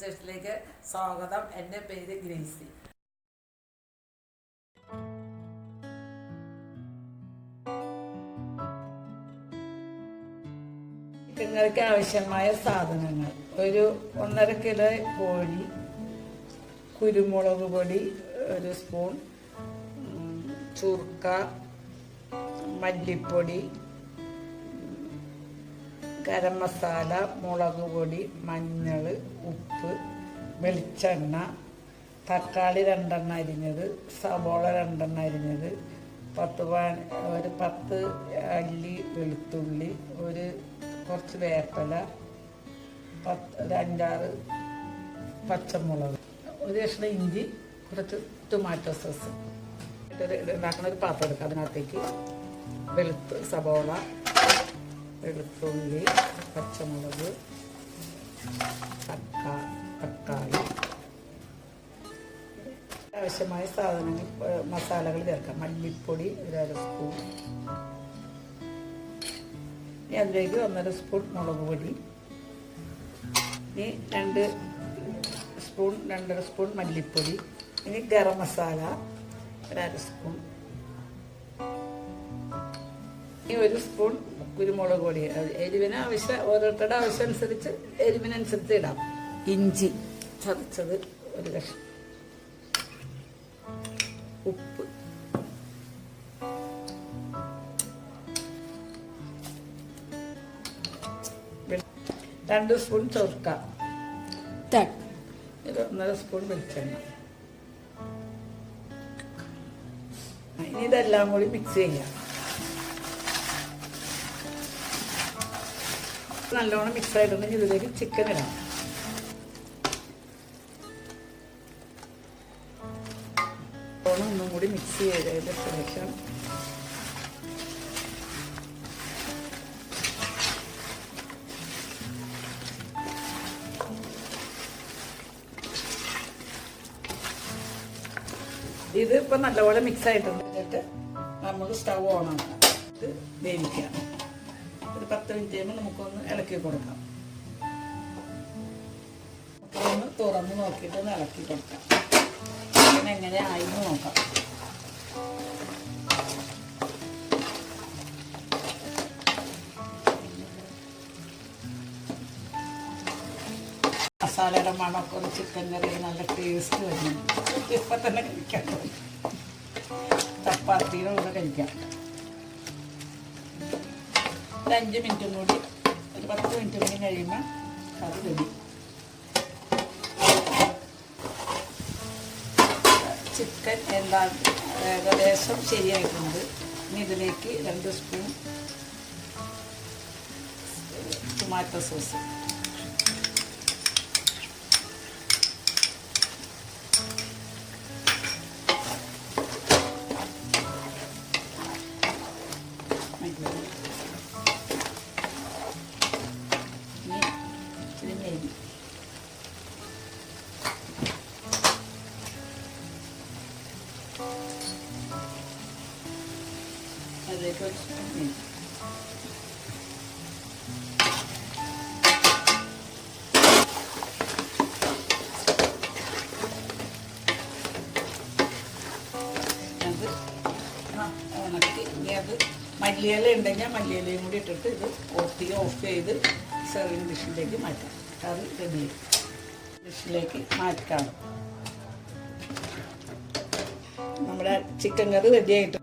വിശേഷത്തിലേക്ക് സ്വാഗതം. എൻ്റെ പേര് ഗ്രേസി. ചിക്കൻ കറിക്ക് ആവശ്യമായ സാധനങ്ങൾ: ഒരു 1.5 കിലോ കോഴി, കുരുമുളക് പൊടി 1 സ്പൂൺ, ചുർക്ക, മല്ലിപ്പൊടി, ഗരം മസാല, മുളക് പൊടി, മഞ്ഞൾ, ഉപ്പ്, വെളിച്ചെണ്ണ, തക്കാളി 2 എണ്ണം അരിഞ്ഞത്, സവോള 2 എണ്ണം അരിഞ്ഞത്, 10 അല്ലി വെളുത്തുള്ളി, കുറച്ച് വേപ്പില, 5-6 പച്ചമുളക്, 1 കഷ്ണം ഇഞ്ചി, കുറച്ച് ടൊമാറ്റോ സോസ് ഉണ്ടാക്കുന്ന ഒരു പാത്രം എടുക്കുക. അതിനകത്തേക്ക് സവോള, വെളുത്തുള്ളി, പച്ചമുളക്, തക്കാളി, ആവശ്യമായ സാധനങ്ങൾ മസാലകൾ ചേർക്കാം. മല്ലിപ്പൊടി 1 സ്പൂൺ, ഇനി അതിലേക്ക് 1.5 സ്പൂൺ മുളക് പൊടി, ഇനി 2 സ്പൂൺ മല്ലിപ്പൊടി, ഇനി ഗരം മസാല 1 സ്പൂൺ, ഇനി 1 സ്പൂൺ കുരുമുളക് പൊടി. എരിവിന് ഓരോരുത്തരുടെ ആവശ്യം അനുസരിച്ച് എരിവിനനുസരിച്ച് ഇടാം. ഇഞ്ചി ചതച്ചത് 1 കഷ്ണം, ഉപ്പ്, രണ്ട് സ്പൂൺ ചൊർക്ക, 1.5 സ്പൂൺ വെളിച്ചെണ്ണ. ഇനി ഇതെല്ലാം കൂടി മിക്സ് ചെയ്യാം. നല്ലോണം മിക്സ് ആയിട്ടുണ്ടെങ്കിൽ ഇതിലേക്ക് ചിക്കൻ ഇടാം. ഒന്നും കൂടി മിക്സ് ചെയ്തതിന് ശേഷം ഇത് ഇപ്പം നല്ലപോലെ മിക്സ് ആയിട്ടുണ്ട്. നമ്മൾ സ്റ്റൗ ഓൺ ആക്കാം. ഇത് വേവിക്കാം. ഒരു 10 മിനിറ്റ് കഴിയുമ്പോൾ നമുക്കൊന്ന് ഇളക്കി കൊടുക്കാം. ഒന്ന് തുറന്ന് നോക്കിയിട്ട് ഒന്ന് ഇളക്കി കൊടുക്കാം. ചിക്കൻ എങ്ങനെ ആയിന്ന് നോക്കാം. മസാലയുടെ മണമൊക്കെ ഒരു ചിക്കൻ കറി നല്ല ടേസ്റ്റ് വരുന്നു. ഇപ്പം തന്നെ കഴിക്കാൻ തോന്നും. ചപ്പാത്തിയുടെ കൂടെ കഴിക്കാം. ഒരു 5 മിനിറ്റും കൂടി, ഒരു 10 മിനിറ്റും കൂടി കഴിയുമ്പോൾ അത് റെഡി. ചിക്കൻ ഏകദേശം ശരിയായിട്ടുണ്ട്. ഇനി ഇതിലേക്ക് 2 സ്പൂൺ ടൊമാറ്റോ സോസ്, അതിലേക്ക് 1 സ്പൂൺ നെയ്യ്, ഇനി അത് മല്ലിയില ഉണ്ടെങ്കിൽ മല്ലിയിലയും കൂടി ഇട്ടിട്ട് ഇത് ഓഫ് ചെയ്ത് സെർവിങ് ഡിഷിലേക്ക് മാറ്റാം. കറി റെഡി ഡിഷിലേക്ക് മാറ്റാം. നമ്മുടെ ചിക്കൻ കറി റെഡി ആയിട്ട്